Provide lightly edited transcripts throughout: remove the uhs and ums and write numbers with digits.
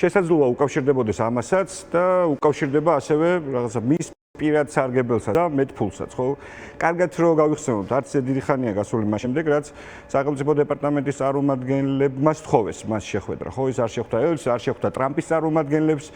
შესაძლოა უკავშირდებოდეს ამასაც და უკავშირდება ასევე რაღაცა მის პირად სარგებელსაც და მეტ ფულსაც, ხო? კარგად რო გავიხსენოთ, არც დიდი ხანია გასული მას შემდეგ, რაც სახელმწიფო დეპარტამენტის წარმომადგენლებმა სთხოვეს მას შეხვედრა, ხო? ის არ შეხვდა ელს, არ შეხვდა ტრამპის წარმომადგენლებს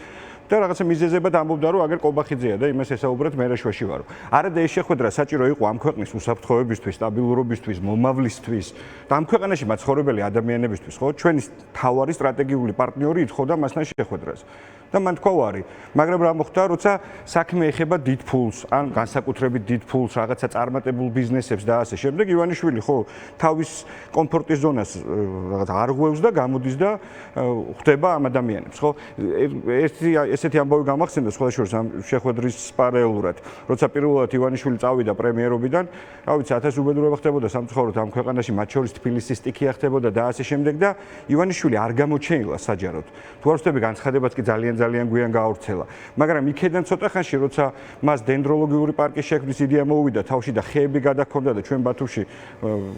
და რაღაცა მიზეზებად ამბობდა, რომ აგერ ყობახიძეა და იმას ესაუბრეთ მერეშვაში ვარო. არადა ეს შეხვედრა საჭირო იყო ამ ქვეყნის უსაფრთხოებისთვის, სტაბილურობისთვის, მომავლისთვის და ამ ქვეყანაში მაცხოვრებელი ადამიანებისთვის, ხო? ჩვენი მთავარი სტრატეგიული პარტნიორი ითხოვდა მასთან შეხვედრას. და მან თქვა ვარი, მაგრამ რა მოხდა, როცა საქმე ეხება დიდ ფულს, ან განსაკუთრებით დიდ ფულს, რაღაცა წარმატებულ ბიზნესებს და ასე შემდეგ, ივანიშვილი ხო თავის კომფორტის ზონას რაღაც არღვევს და გამოდის და ხვდება ამ ადამიანებს, ხო? ესეთი ამბავი გამახსენდა სხვა შორის ამ შეხვედრის პარალელურად, როცა პირველად ივანიშვილი წავიდა პრემიერობიდან, რა ვიცი, 1000 უბედურება ხდებოდა სამწუხაროდ ამ ქვეყანაში, მათ შორის თბილისის სტიქია ხდებოდა და ასე შემდეგ და ივანიშვილი არ გამოჩენილა საჯაროდ. თუ არ ვწდები, განცხადებაც კი ძალიან გვიან გაავრცელა. მაგრამ იქედან ცოტა ხანში, როცა მას დენდროლოგიური პარკის შექმნის იდეა მოუვიდა თავში და ხეები გადაქონდა და ჩვენ ბათუმში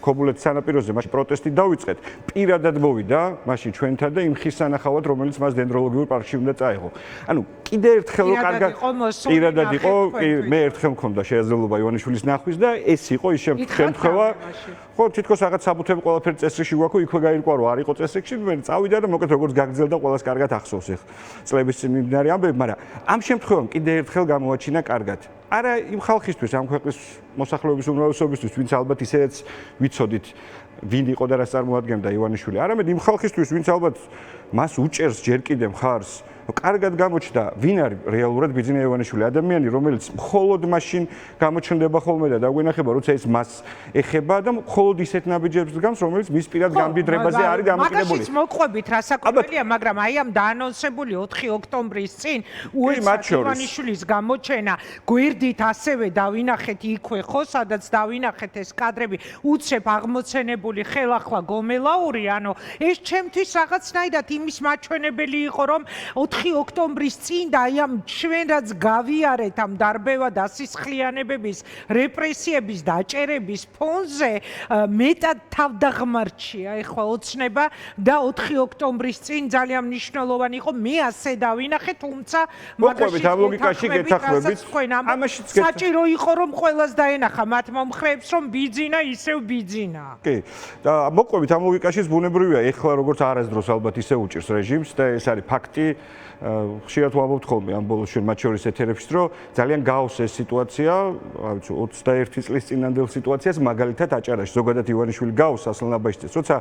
ქობულეთის სანაპიროზე მაშინ პროტესტი დავიწყეთ, პირადად მოვიდა მაშინ ჩვენთან და იმ ხის სანახავად, რომელიც მას დენდროლოგიურ პარკში უნდა წაეღო. ანუ კიდე ერთხელ რო კარგად პირადად იყო, მე ერთხელ მქონდა შესაძლებლობა ივანიშვილის ნახვის და ეს იყო ის შემთხვევა. ხო, თითქოს რაღაც საბუთები ყველაფერი წესრიგში გვაქვს, იქვე გაირკვა რომ არ იყო წესრიგში, მე წავიდა და მოკეთ როგორც გაგრძელდა ყველას კარგად ახსოვს ეხ. წლების წინ მიმდინარე ამბები, მაგრამ ამ შემთხვევამ კიდე ერთხელ გამოაჩინა კარგად. არა იმ ხალხისთვის, ამ ქვეყნის მოსახლეობის უმრავლესობისთვის, ვინც ალბათ ისედაც ვიცოდით, ვინ იყო და რას წარმოადგენდა ივანიშვილი. არამედ იმ ხალხისთვის, ვინც ალბათ მას უჭერს ჯერ კიდე მხარს, კარგად გამოჩნდა, ვინ არის რეალურად ბიძინა ივანიშვილი, ადამიანი, რომელიც მხოლოდ მაშინ გამოჩნდება ხოლმე და დაგვინახება, როცა ეს მას ეხება და მხოლოდ ისეთ ნაბიჯებს გams, რომელიც მის პირად გამდიდრებაზე არის დამოკიდებული. მაგაშიც მოყვებით რასაკვირველია, მაგრამ აი ამ დაანონსებული 4 ოქტომბრის წინ უეცრად ივანიშვილის გამოჩენა გვერდით ასევე დავინახეთ იქვე ხო, სადაც დავინახეთ ეს კადრები, უცებ აღმოცენებული ხელახლა გომელაური, ანუ ეს ჩემთვის რაღაცნაირად იმის მაჩვენებელი იყო, რომ 4 ოქტომბრის წინ და აი ამ ჩვენ რაც გავიარეთ ამ დარბევა დასისხლიანებების, რეპრესიების დაჭერების ფონზე მეტად თავდაღმართშია ეხლა ოცნება და 4 ოქტომბრის წინ ძალიან მნიშვნელოვანი იყო, მე ასე დავინახე, თუმცა მოყვებით ამ ლოგიკაში გეთანხმებით. ამაშიც საჭირო იყო რომ ყველას დაენახა მათ მომხრეებს რომ ბიძინა ისევ ბიძინა. კი. და მოყვებით ამ ლოგიკაშიც ბუნებრივია, ეხლა როგორც არასდროს ალბათ ისე უჭირს რეჟიმს და ეს არის ფაქტი. ხშირად ვამბობთ ხოლმე ამ ბოლოს ჩვენ მათ შორის ეთერებში, რომ ძალიან გაავს ეს სიტუაცია, რა ვიცი, 21 წლის წინანდელ სიტუაციას მაგალითად აჭარაში ზოგადად ივანიშვილი გაავს ასლანაბაშიძეს, როცა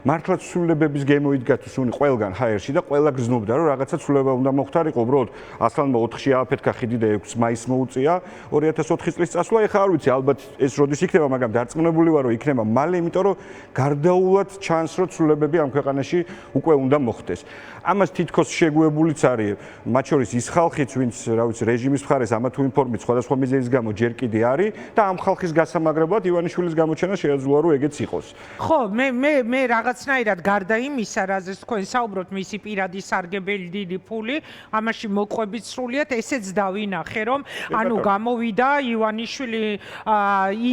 მართლაც ცვლილებების გემო იდგა თუ სუნი ყველგან ჰაერში და ყველა გრძნობდა, რომ რაღაცა ცვლილება უნდა მოხდარიყო, უბრალოდ ასლანმა 4-ში ააფეთქა ხიდი და 6 მაისს მოუწია 2004 წლის წასვლა, ეხლა არ ვიცი, ალბათ ეს როდის იქნება, მაგრამ დარწმუნებული ვარ, რომ იქნება მალე, იმიტომ რომ გარდაულად ჩანს, რომ ცვლილებები ამ ქვეყანაში უკვე უნდა მოხდეს. ამას თითქოს შეგუებულიც არის, მათ შორის ის ხალხიც, ვინც, რა ვიცი, რეჟიმის მხარეს ამა თუ იმ ფორმით სხვადასხვა მიზეზის გამო ჯერ კიდე არის და ამ ხალხის გასამაგრებლად ივანიშვილის გამოჩენა შეეძლოა, რომ ეგეც იყოს. ხო, მე რაღაცნაირად გარდა იმისა, რაზეც თქვენ საუბრობთ, მისი პირადი სარგებელი დიდი ფული, ამაში მოყვებით სრულიად, ესეც დავინახე, რომ ანუ გამოვიდა ივანიშვილი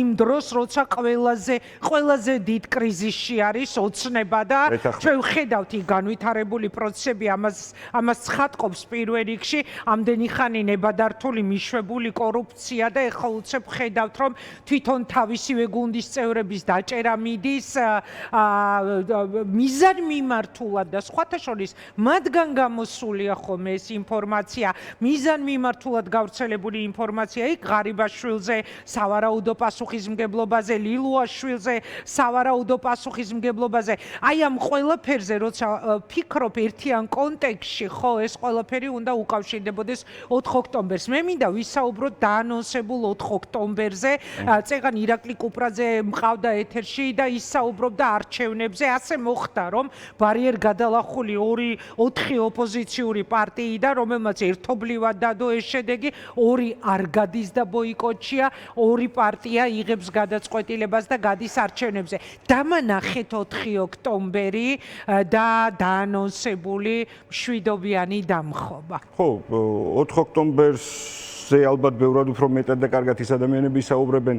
იმ დროს, როცა ყველაზე დიდ კრიზისში არის ოცნება და ჩვენ ვხედავთ იქ განვითარებული პროცესები, ამას ცხადყოფს პირველ რიგში ამდენი ხანი ნებადართული მიშვებული კორუფცია და ეხლა უცებ ხედავთ, რომ თვითონ თავისივე გუნდის წევრების დაჭერა მიდის მიზანმიმართულად და სხვათა შორის მათგან გამოსულია ხოლმე ეს ინფორმაცია, მიზანმიმართულად გავრცელებული ინფორმაცია იქ ღარიბაშვილზე, სავარაუდო პასუხისმგებლობაზე, ლილუაშვილზე, სავარაუდო პასუხისმგებლობაზე. აი ამ ყველაფერზე როცა ფიქრობ ერთიან კონტექსტში, ხო, ეს ყველაფერი უნდა უკავშირდებოდეს 4 ოქტომბერს. მე მინდა ვისაუბროთ დაანონსებულ 4 ოქტომბერზე. წეგან ირაკლი კუპრაძე მყავდა ეთერში და ისაუბრობდა არჩევნებზე. ასე მოხდა, რომ ბარიერ გადალახული 4 ოპოზიციური პარტიიდან, რომელმაც ერთობლივად დადო ეს შედეგი, 2 არ გადის და ბოიკოტშია, 2 პარტია იღებს გადაწყვეტილებას და გადის არჩევნებზე. დამანახეთ 4 ოქტომბერი და დაანონსებული მშვიდობიანი დამხობა. ხო, 4 ოქტომბერზე ალბათ ბევრად უფრო მეტად და კარგად ის ადამიანები ისაუბრებენ,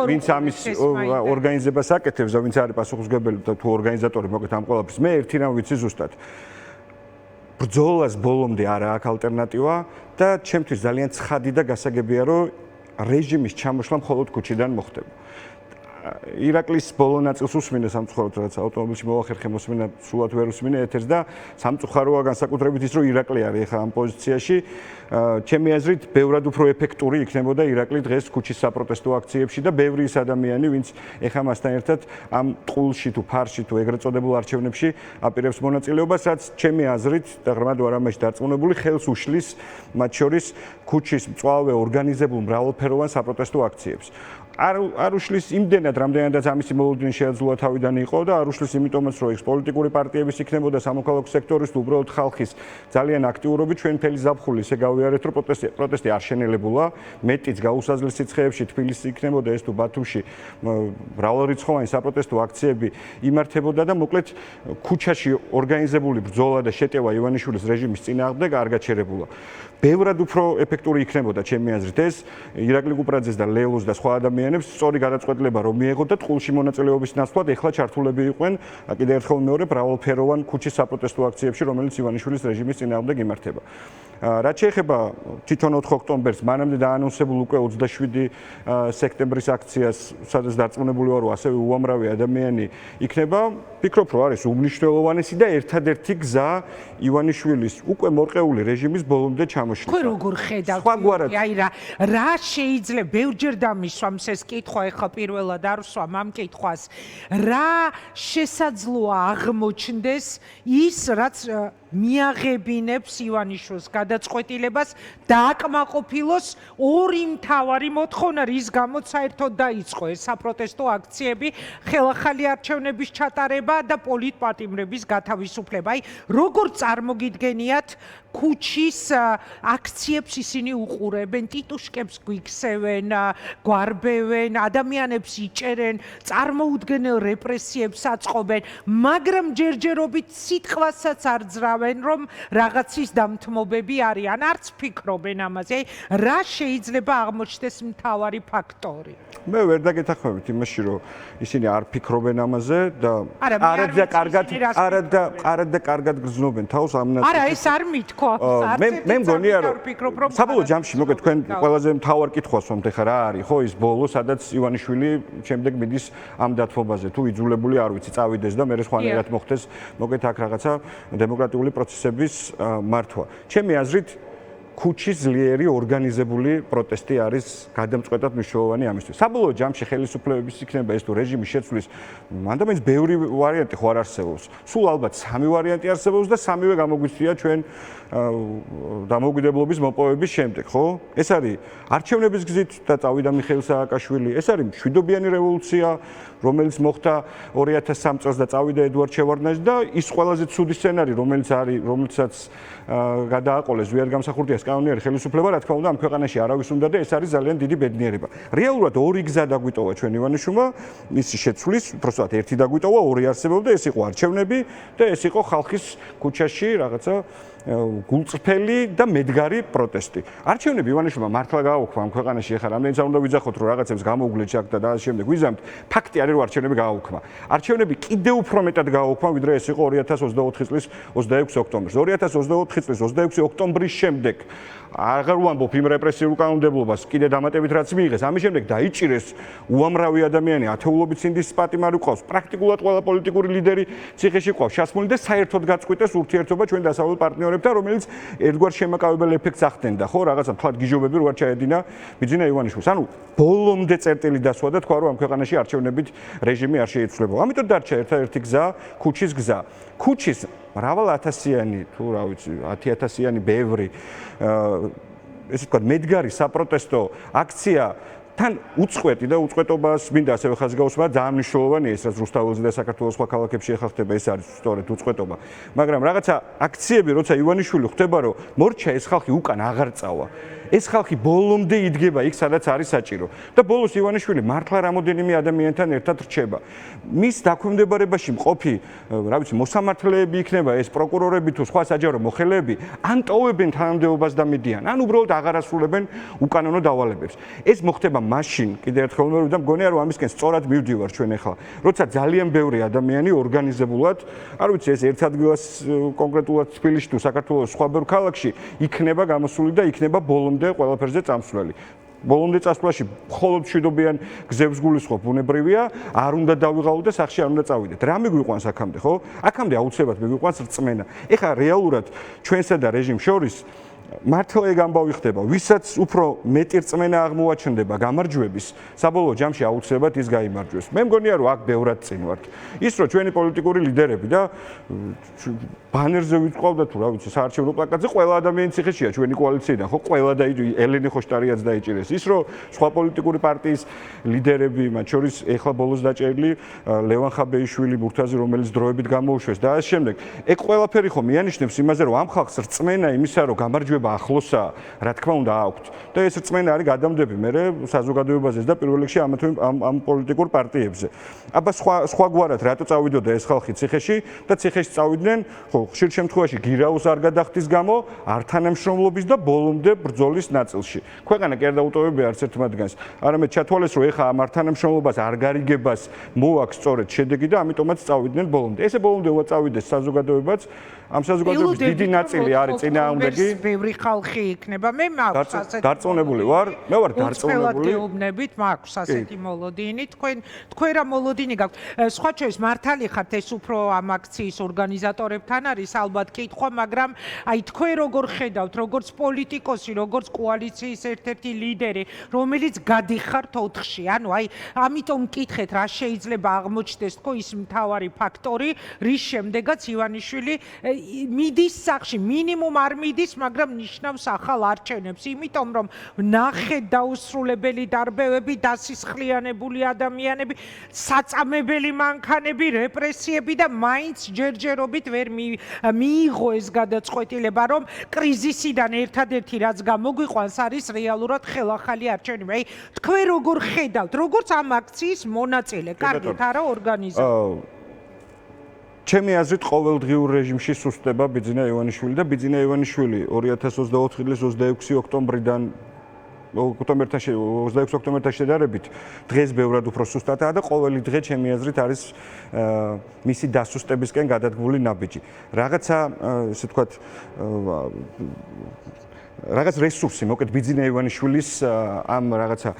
ვინც ამის ორგანიზებას აკეთებს და ვინც არის პასუხისმგებელი და თუ ორგანიზატორი მოგეთ ამ ყველაფრის. მე ერთი რამ ვიცი ზუსტად. ბრძოლას ბოლომდე არა აქვს ალტერნატივა და ჩემთვის ძალიან ცხადი და გასაგებია, რომ რეჟიმის ჩამოშლა მხოლოდ ქუჩიდან მოხდება. ირაკლის ბოლო ნაწილს უსმინე სამწუხაროდ, რაც ავტომობილში მოახერხე მოსმენა, სულად ვერ უსმინე ეთერს და სამწუხაროა განსაკუთრებით ის, რომ ირაკლი არის ახლა ამ პოზიციაში. ჩემი აზრით, ბევრად უფრო ეფექტური იქნებოდა ირაკლი დღეს ქუჩის საპროტესტო აქციებში და ბევრი ის ადამიანი, ვინც ახლა მასთან ერთად ამ ტყულში თუ ფარში თუ ეგრეთ წოდებულ არჩევნებში აპირებს მონაწილეობას, რაც ჩემი აზრით და ღრმად ვარ ამაში დარწმუნებული, ხელს უშლის მათ შორის ქუჩის მწვავე ორგანიზებულ მრავალფეროვან საპროტესტო აქციებს. არ უშლის იმდენად, რამდენადაც ამისი მოლოდინი შეაძლოა თავიდან იყო და არ უშლის იმიტომაც, რომ ეს პოლიტიკური პარტიების იქნებოდა სამოქალაქო სექტორის თუ უბრალოდ ხალხის ძალიან აქტიურობით ჩვენ მთელი ზაფხული ისე გავიარეთ, რომ პროტესტი არ შენელებულა, მეტიც გაუსაზღლის სიცხეებში თბილისში იქნებოდა ეს თუ ბათუმში მრავალრიცხოვანი საპროტესტო აქციები იმართებოდა და მოკლედ ქუჩაში ორგანიზებული ბრძოლა და შეტევა ივანიშვილის რეჟიმის წინააღმდეგ არ გაჩერებულა. ბევრად უფრო ეფექტური იქნებოდა ჩემი აზრით ეს ირაკლი კუპრაძეს და ლელოს და სხვა ადამიანებს სწორი გადაწყვეტილება რომ მიეღოთ და ტყულში მონაწილეობის ნაცვლად ეხლა ჩართულები იყვნენ კიდევ ერთხელ მეორე მრავალფეროვან ქუჩის საპროტესტო აქციებში, რომელიც ივანიშვილის რეჟიმის წინააღმდეგ იმართება. რაც შეეხება თვითონ 4 ოქტომბერს, მანამდე დაანონსებულ უკვე 27 სექტემბრის აქციას, სადაც დარწმუნებული ვარ, რომ ასევე უამრავი ადამიანი იქნება, ვფიქრობ, რომ არის უმნიშვნელოვანესი და ერთადერთი გზა ივანიშვილის უკვე მორყეული რეჟიმის ბოლომდე ჩამოშლისა. თქვენ როგორ ხედავთ? აი რა შეიძლება ბევრჯერ დამისვამს ეს კითხვა, ეხლა პირველად არ ვსვამ ამ კითხვას. რა შესაძლოა აღმოჩნდეს ის, რაც მიაღებინებს ივანიშვილს გადაწყვეტილებას დააკმაყოფილოს ორი მთავარი მოთხოვნა, რის გამოც საერთოდ დაიწყო ეს საპროტესტო აქციები, ხელახალი არჩევნების ჩატარება და პოლიტპატიმრების გათავისუფლება. აი, როგორ წარმოგიდგენიათ ქუჩის აქციებს ისინი უყურებენ, ტიტუშკებს გვიქსევენ, გვარბევენ, ადამიანებს იჭერენ, წარმოუდგენელ რეპრესიებს აწყობენ, მაგრამ ჯერჯერობით სიტყვასაც არ ძრავენ, რომ რაღაცის დამთმობები არიან, არც ფიქრობენ ამაზე. რა შეიძლება აღმოჩნდეს მთავარი ფაქტორი? მე ვერ დაგეთანხმებით იმაში, რომ ისინი არ ფიქრობენ ამაზე და არადა კარგად გრძნობენ თავს ამ ნაწილს. არა, ეს არ მithქვა. მე მგონია, რომ საბოლოო ჯამში, მოგეთ თქვენ ყველაზე მთავარ კითხვას ვამთ ახლა რა არის, ხო, ის ბოლო, სადაც ივანიშვილი შემდეგ მიდის ამ დათმობაზე, თუ იძულებული არ ვიცი, წავიდეს და მე სხვანაირად მოხდეს, მოგეთ აქ რაღაცა დემოკრატიული პროცესების მართვა. ჩემი აზრით ქუჩის ძლიერი ორგანიზებული პროტესტი არის გადამწყვეტად მნიშვნელოვანი ამისთვის. საბოლოო ჯამში ხელისუფლებების იქნება ეს თუ რეჟიმის შეცვლის, მანდა მეც ბევრი ვარიანტი ხო არ არსებობს. სულ ალბათ 3 ვარიანტი არსებობს და 3-ვე გამოგვიცია ჩვენ დამოუკიდებლობის მოპოვების შემდეგ, ხო? ეს არის არჩევნების გზით და წავიდა მიხეილ სააკაშვილი, ეს არის მშვიდობიანი რევოლუცია, რომელიც მოხდა 2003 წელს და წავიდა ედუარდ შევარდნაძე და ის ყველაზე ცუდი სცენარი, რომელიცაც გადააყოლეს ზვიადგამსახურდიას კანონიერი ხელისუფლება, რა თქმა უნდა, ამ ქვეყანაში არავის უნდა და ეს არის ძალიან დიდი ბედნიერება. რეალურად ორი გზა დაგვიტოვა ჩვენ ივანიშვილმა, მისი შეცვლის, უბრალოდ ერთი დაგვიტოვა, ორი არსებობდა, ეს იყო არჩევნები და ეს იყო ხალხის ქუჩაში რაღაცა გულწრფელი და მედგარი პროტესტი. არჩევნები ივანიშვილმა მართლა გააუქმა ამ ქვეყანაში, ახლა რამდენიც არ უნდა ვიძახოთ, რომ რაღაცებს გამოვგლეთ ჩაკ და ამ შემდეგ ვიზამთ, ფაქტი არის, რომ არჩევნები გააუქმა. არჩევნები კიდევ უფრო მეტად გააუქმა, ვიდრე ეს იყო 2024 წლის 26 ოქტომბერს. 2024 წლის 26 ოქტომბრის შემდეგ აღარ ვამბობ იმ რეპრესიულ კანონმდებლობას, კიდე დამატებით რაც მიიღეს, ამის შემდეგ დაიჭირეს უამრავი ადამიანი, ათეულობით სინდის პატიმარი ყავს, პრაქტიკულად ყველა პოლიტიკური ლიდერი ციხეში ყავს ჩასმული და საერთოდ გაწყვიტეს ურთიერთობა ჩვენ დასავლელ პარტნიორებთან, რომელიც ერთგვარ შემაკავებელ ეფექტს ახდენდა, ხო, რაღაცა თქვა გიჟობები რო არ ჩაედინა ბიძინა ივანიშვილს. ანუ ბოლომდე წერტილი დასვა და თქვა რომ ამ ქვეყანაში არჩევნებით რეჟიმი არ შეიცვლება. ამიტომ დარჩა ერთადერთი გზა, ქუჩის გზა. ქუჩის მრავალ ათასიანი, თუ რა ვიცი, 10.000-იანი ბევრი ესე ვთქვათ, მედგარი საპროტესტო აქცია თან უწყვეტი და უწყვეტობას მინდა ასევე ხაზგაუსვა, ძალიან მნიშვნელოვანია ეს, რაც რუსთაველზე და საქართველოს სხვა ქალაქებში ახლა ხდება, ეს არის სწორედ უწყვეტობა. მაგრამ რაღაცა აქციები, როცა ივანიშვილი ხვდება, რომ მორჩა ეს ხალხი უკან აღარ წავა. ეს ხალხი ბოლომდე იდგება იქ, სადაც არის საჭირო. და ბოლოს ივანიშვილი მართლა რამოდენიმე ადამიანთან ერთად რჩება. მის დაქვემდებარებაში მყოფი, რა ვიცი, მოსამართლეები იქნება, ეს პროკურორები თუ სხვა საჯარო მოხელეები, ან ტოვებენ თანამდებობას და მიდიან, ან უბრალოდ აღარ ასრულებენ უკანონო დავალებებს. ეს მოხდება მაშინ, კიდევ ერთხელ ვიმეორებ და მგონია რომ ამისკენ სწორად მივდივარ ჩვენ ახლა, როცა ძალიან ბევრი ადამიანი ორგანიზებულად, არ ვიცი, ეს ერთ ადგილას კონკრეტულად თბილისში თუ საქართველოს სხვა ბევრ ქალაქში იქნება გამოსული და იქნება ბოლომდე ყველაფერზე წამსვლელი. ბოლომდე წასვლაში მხოლოდ მშვიდობიან გზებს გულისხმობ, ბუნებრივია, არ უნდა დავიღალოთ და სახში არ უნდა წავიდეთ. რა მიგვიყვანს აქამდე, ხო? აქამდე აუცილებლად მიგვიყვანს რწმენა. ეხლა რეალურად ჩვენსა და რეჟიმს შორის მართლა ეგ ამბავი ხდება, ვისაც უფრო მეტი რწმენა აღმოაჩნდება გამარჯვების, საბოლოო ჯამში აუცილებლად ის გაიმარჯვებს. მე მგონია რომ აქ ბევრად წინ ვართ. ის რომ ჩვენი პოლიტიკური ლიდერები და ბანერზე ვიტყავდა თუ რა ვიცი, საარჩევნო პლაკატზე ყველა ადამიანი ციხეშია ჩვენი კოალიციიდან, ხო, ყველა და ელენე ხოშტარიაც დაიჭირეს. ის რომ სხვა პოლიტიკური პარტიის ლიდერები, მათ შორის ეხლა ბოლოს დაჭერილი ლევან ხაბეიშვილი, მურთაზი, რომელიც დროებით გამოუშვეს და ამ შემდეგ, ეგ ყველაფერი ხო მიანიშნებს იმაზე, რომ ამ ხალხს რწმენა იმისა, რომ გამარჯვება ახლოსაა, რა თქმა უნდა აქვთ. და ეს რწმენა არის გადამდები მე საზოგადოებაზეც და პირველ რიგში ამ პოლიტიკურ პარტიებზე. აბა სხვაგვარად რატო წავიდოდა ეს ხალხი ციხეში და ციხეში წავიდნენ, ხო, ხშირ შემთხვევაში გირაოს არ გადახდის გამო, არ თანამშრომლობის და ბოლომდე ბრძოლის ნაწილში. ქვეყანა კი არ დაუტოვებია არც ერთ მათგანს. არამედ ჩათვალეს, რომ ეხა ამ არ თანამშრომლობას, არ გარიგებას მოაქვს სწორედ შედეგი და ამიტომაც წავიდნენ ბოლომდე. ესე ბოლომდე უაწავიდეს საზოგადოებაც, ამ საზოგადოების დიდი ნაწილი არის წინააღმდეგი. ბევრი ხალხი იქნება. მე მაქვს ასეთი დარწმუნებული ვარ. მე ვარ დარწმუნებული. გეუბნებით, მაქვს ასეთი მოლოდინი. თქვენ რა მოლოდინი გაქვთ? სხვა ჩვენს მართალი ხართ ეს უფრო ამ აქციის ორგანიზატორებთან არის ალბათ კითხვა, მაგრამ აი თქვენ როგორ ხედავთ, როგორც პოლიტიკოსი, როგორც კოალიციის ერთ-ერთი ლიდერი, რომელიც გადიხართ 4-ში. ანუ აი ამიტომ მკითხეთ, რა შეიძლება აღმოჩნდეს თქო ის მთავარი ფაქტორი, რის შემდეგაც ივანიშვილი მიდის სახში, მინიმუმ არ მიდის, მაგრამ ნიშნავს ახალ არჩევნებს, იმიტომ რომ ნახეთ დაუსრულებელი დარბევები, დასისხლიანებული ადამიანები, საწამებელი მანქანები, რეპრესიები და მაინც ჯერჯერობით ვერ მიიღო ეს გადაწყვეტილება, რომ კრიზისიდან ერთადერთი რაც გამოგვიყვანს არის რეალურად ხელახალი არჩევნები. აი, თქვენ როგორ ხედავთ, როგორც ამ აქციის მონაწილე, კარგით არა ორგანიზატორი? ჩემი აზრით ყოველდღიურ რეჟიმში სუსტდება ბიძინა ივანიშვილი და ბიძინა ივანიშვილი 2024 წლის 26 ოქტომბრიდან 26 ოქტომბერთან შედარებით დღეს ბევრად უფრო სუსტადაა და ყოველი დღე ჩემი აზრით არის მისი დასუსტებისკენ გადადგმული ნაბიჯი. რაღაცა ესე ვთქვათ რაღაც რესურსი მოკეთ ბიძინა ივანიშვილის ამ რაღაცა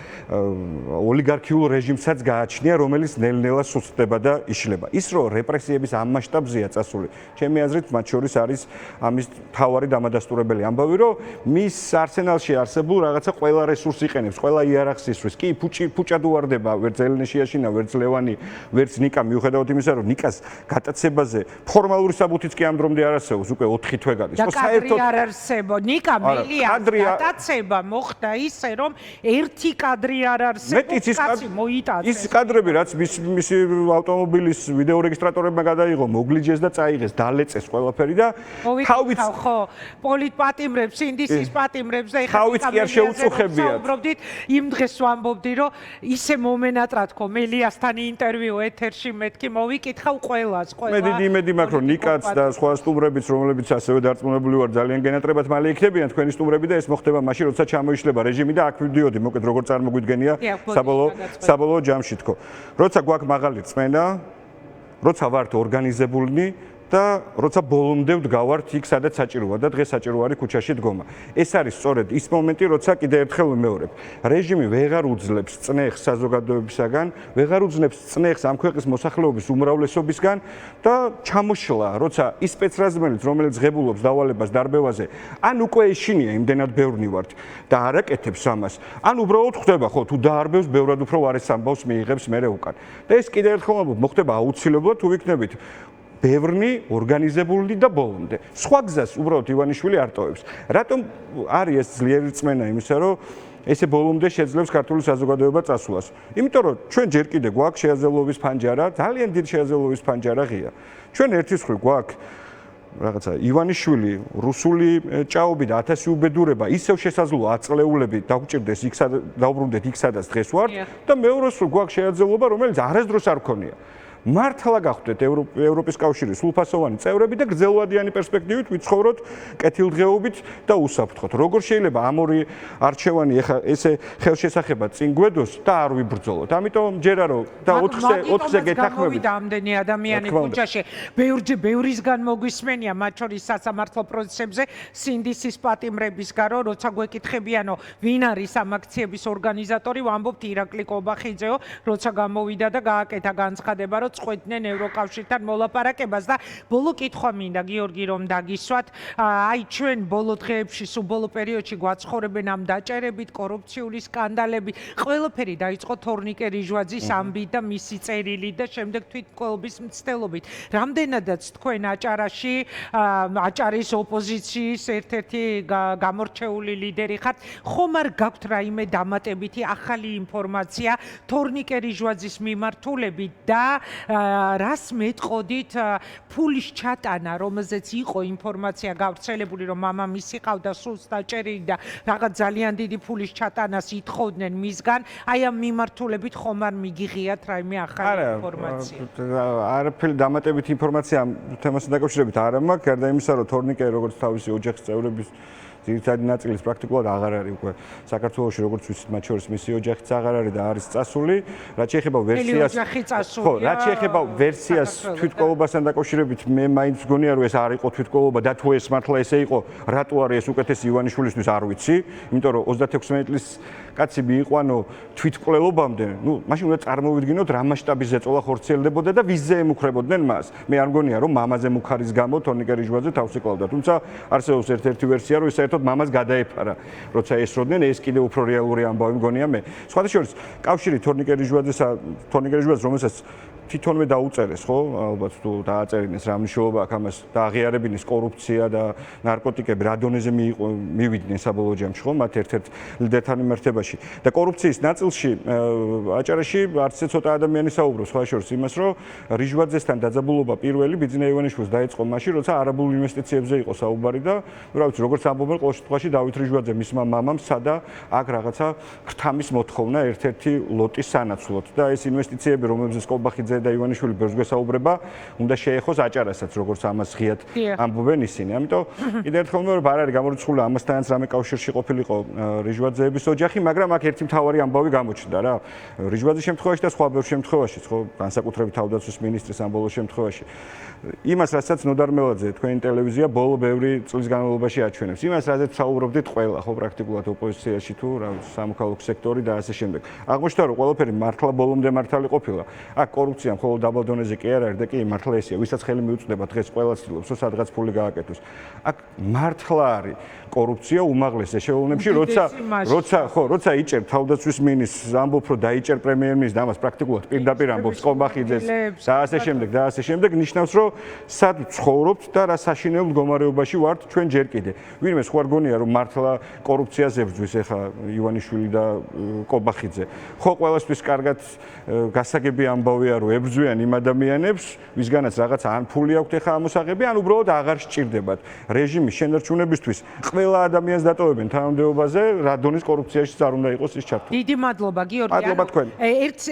ოლიგარქიულ რეჟიმსაც გააჩნია, რომელიც ნელ-ნელა სუსტდება და იშლება. ის რომ რეპრესიების ამ მასშტაბზეა წასული, ჩემი აზრით მათ შორის არის ამის მთავარი დამადასტურებელი ამბავი, რომ მის არსენალში არსებულ რაღაცა ყველა რესურსს იყენებს, ყველა იერარქს ისვრის. კი, ფუჭად უვარდება, ვერც ელენე შეაშინა, ვერც ლევანი, ვერც ნიკა, მიუხედავად იმისა, რომ ნიკას გატაცებაზე ფორმალური საბუთიც კი ამ დრომდე არ არსებობს, უკვე 4 თვე გადის. და კადრი არ არსებობს. ნიკა გადაცება მოხდა ისე რომ ერთი კადრი არ არსებობს, კაცი მოიტაცეს. ის კადრები რაც მისი ავტომობილის ვიდეო რეგისტრატორებმა გადაიღო, მოგლიჯეს და წაიღეს, დალეწეს ყველაფერი და თავით ხო პოლიტპატიმრებს, ინდისის პატიმრებს და თავით კი არ შეუწუხებიათ. საუბრობდით, იმ დღეს ვამბობდი, რომ ისე მომენატრად ხო მელიასთან ინტერვიუ ეთერში მეთქი მოვიკითხავ ყველას, ყველა. მე დიდი იმედი მაქვს, რომ ნიკაც და სხვა სტუმრებიც, რომლებიც ასევე დარწმუნებული ვარ, ძალიან გენატრებად მალე იქნებიან თქვენი სტუმრები და ეს მოხდება მაშინ, როცა ჩამოიშლება რეჟიმი და აქ ვიდიოდი, მოკეთ როგორ წარმოგვიდგენია საბოლოო ჯამში თქო. როცა გვაქვს მაღალი რწმენა, როცა ვართ ორგანიზებულნი და როცა ბოლომდე ვდგავართ იქ, სადაც საჭიროა და დღეს საჭირო არის ქუჩაში დგომა. ეს არის სწორედ ის მომენტი, როცა კიდევ ერთხელ ვიმეორებ. რეჟიმი ვეღარ უძლებს წნეხს საზოგადოებისაგან, ვეღარ უძლებს წნეხს ამ ქვეყნის მოსახლეობის უმრავლესობისგან და ჩამოშლა, როცა ის სპეცრაზმენიც, რომელიც ღებულობს დავალებას დარბევაზე, ან უკვე ეშინია იმდენად ბევრნი ვართ და არ აკეთებს ამას, ან უბრალოდ ხდება, ხო, თუ დაარბევს, ბევრად უფრო ვარეს ამბავს მიიღებს მერე უკან. და ეს კიდევ ერთხელ მოხდება აუცილებლად, თუ ვიქნებით ბევრნი ორგანიზებული და ბოლომდე. სხვა გზას უბრალოდ ივანიშვილი არ ტოვებს. რატომ არის ეს ძლიერი რწმენა იმისა, რომ ესე ბოლომდე შეძლებს ქართული საზოგადოება წასვლას? იმიტომ რომ ჩვენ ჯერ კიდევ გვაქვს შეაძლებლობის ფანჯარა, ძალიან დიდი შეაძლებლობის ფანჯარა ღია. ჩვენ ერთის მხრივ გვაქვს რაღაცა ივანიშვილი რუსული ჭაობი და 1000 უბედურება ისევ შესაძლოა აწლეულები დაგვჭირდეს იქ დაუბრუნდეთ იქ სადაც დღეს ვართ და მეორეს გვაქვს შეაძლებლობა რომელიც არასდროს არ გქონია. მართლა გახდეთ ევროპის კავშირის სრულფასოვანი წევრები და გრძელვადიანი პერსპექტივით ვიცხოვროთ კეთილდღეობით და უსაფრთხოდ. როგორ შეიძლება ამ ორი არჩევანი ეხა ესე ხელშესახებად წინ გვედოს და არ ვიბრძოლოთ. ამიტომ ჯერა რომ და 4-ზე გეთანხმებით ამდენი ადამიანი ქუჩაში ბევრისგან მოგვისმენია მათ შორის სასამართლო პროცესებზე სინდისის პატიმრების გარო როცა გვეკითხებიანო ვინ არის ამ აქციების ორგანიზატორი ვამბობთ ირაკლი კობახიძეო როცა გამოვიდა და გააკეთა განცხადება რომ წყვეტდნენ ევროკავშირთან მოლაპარაკებას და ბოლო კითხვა მინდა გიორგი რომ დაგისვათ აი ჩვენ ბოლო დღეებში სულ ბოლო პერიოდში გვაცხოვრებენ ამ დაჭერებით კორუფციული სკანდალები ყველაფერი დაიწყო თორნიკე რიჟვაძის ამბით და მისი წერილით და შემდეგ თვითმკვლელობის მცდელობით რამდენადაც თქვენ აჭარის ოპოზიციის ერთ-ერთი გამორჩეული ლიდერი ხართ ხომ არ გაქვთ რაიმე დამატებითი ახალი ინფორმაცია თორნიკე რიჟვაძის მიმართულებით და რას მეტყოდით ფულის ჩატანა, რომელზეც იყო ინფორმაცია გავრცელებული, რომ მამამისი ყავდა სულს დაჭერილი და რაღაც ძალიან დიდი ფულის ჩატანას ითხოვდნენ მისგან, აი ამ მიმართულებით ხომ არ მიგიღიათ რაიმე ახალი ინფორმაცია? არაფერი დამატებითი ინფორმაცია ამ თემასთან დაკავშირებით არ მაქვს, გარდა იმისა, რომ თორნიკე როგორც თავისი ოჯახის წევრების ძირითადი ნაწილის პრაქტიკულად აღარ არის უკვე საქართველოში როგორც ვიცით მათ შორის მისი ოჯახიც აღარ არის და არის წასული რაც შეეხება ვერსიას ხო რაც შეეხება ვერსიას თვითმკვლელობასთან დაკავშირებით მე მაინც მგონია რომ ეს არ იყო თვითმკვლელობა და თუ ეს მართლა ესე იყო რატო არის ეს უკეთესი ივანიშვილისთვის არ ვიცი იმიტომ რომ 36 წლის კაცი მიიყვანო თვითმკვლელობამდე ნუ მაშინ უნდა წარმოვიდგინოთ რა მასშტაბის ზეწოლა ხორციელდებოდა და ვიზზე ემუქრებოდნენ მას მე არ მგონია რომ მამაზე მუქარის გამო თორნიკე რიჟვაძე თავს იკლავდა თუმცა არსებობს ერთ-ერთი ვერსია რომ საერთოდ მამას გადაეფარა როცა ესროდნენ ეს კიდევ უფრო რეალური ამბავი მგონია მე სხვათა შორის კავშირი თორნიკე რიჟვაძეს რომელსაც თვითონვე დაუწერეს ხო ალბათ თუ დააწერინეს რა მნიშვნელობა აქვს ამას და აღიარებინის კორუფცია და ნარკოტიკები რა დონეზე მივიდნენ საბოლოო ჯამში ხო მათ ერთ-ერთ ლიდერთან მიმართებაში და კორუფციის ნაწილში აჭარაში არც ცოტა ადამიანი საუბრობს სხვა შორის იმას რომ რიჟვაძესთან დაძაბულობა პირველი ბიძინა ივანიშვილს დაიწყო მაშინ როცა არაბულ ინვესტიციებზე იყო საუბარი და რა ვიცი როგორც ამბობენ ყოველ შემთხვევაში დავით რიჟვაძე მისმა მამამ სადა აქ რაღაცა ქრთამის მოთხოვნა ერთ-ერთი ლოტის სანაცვლოდ და ეს ინვესტიციები რომელზეც კობახიძე და ივანიშვილი ბევრს გვესაუბრება, უნდა შეეხოს აჭარასაც, როგორც ამას ღიად ამბობენ ისინი. ამიტომ კიდევ ერთხელ მე არ არის გამორიცხული ამასთანაც რამე კავშირში ყოფილიყო რიჟვაძეების ოჯახი, მაგრამ აქ ერთი მთავარი ამბავი გამოჩნდა რა. რიჟვაძის შემთხვევაში და სხვა ბევრ შემთხვევაში, ხო, განსაკუთრებით თავდაცვის მინისტრის ამ ბოლო შემთხვევაში. იმას, რასაც ნოდარ მელაძე თქვენი ტელევიზია ბოლო ბევრი წლის განმავლობაში აჩვენებს. იმას, რაზეც საუბრობდით ყველა, ხო, პრაქტიკულად ოპოზიციაში თუ რა სამოქალაქო სექტორი და ასე შემდეგ. აღმოჩნდა რომ ყველაფერი მართლა ბოლომდე მართალი ყოფილა. აქ კორუფცია მხოლოდ დაბალ დონეზე კი არ არის და კი მართლა ესეა, ვისაც ხელი მიუწვდება დღეს ყველა ცდილობს, რომ სადღაც ფული გააკეთოს. აქ მართლა არის კორუფცია უმაღლეს ეშელონებში, როცა იჭერ თავდაცვის მინისტრს, ამბობ რომ დაიჭერ პრემიერ-მინისტრს და ამას პრაქტიკულად პირდაპირ ამბობს კობახიძეს და ასე შემდეგ, ნიშნავს რომ სად ცხოვრობთ და რა საშინელ მდგომარეობაში ვართ ჩვენ ჯერ კიდე. ვინმე სხვა გონია რომ მართლა კორუფციას ებრძვის ეხა ივანიშვილი და კობახიძე. ხო ყველასთვის კარგად გასაგები ამბავია რომ ებრძვიან იმ ადამიანებს, ვისგანაც რაღაც ან ფული აქვთ ეხა ამოსაღები, ან უბრალოდ აღარ სჭირდებათ. რეჟიმის შენარჩუნებისთვის ყველა ადამიანს დატოვებენ თანამდებობაზე, რა დონის კორუფციაში არ უნდა იყოს ის ჩართული. დიდი მადლობა გიორგი. მადლობა თქვენ.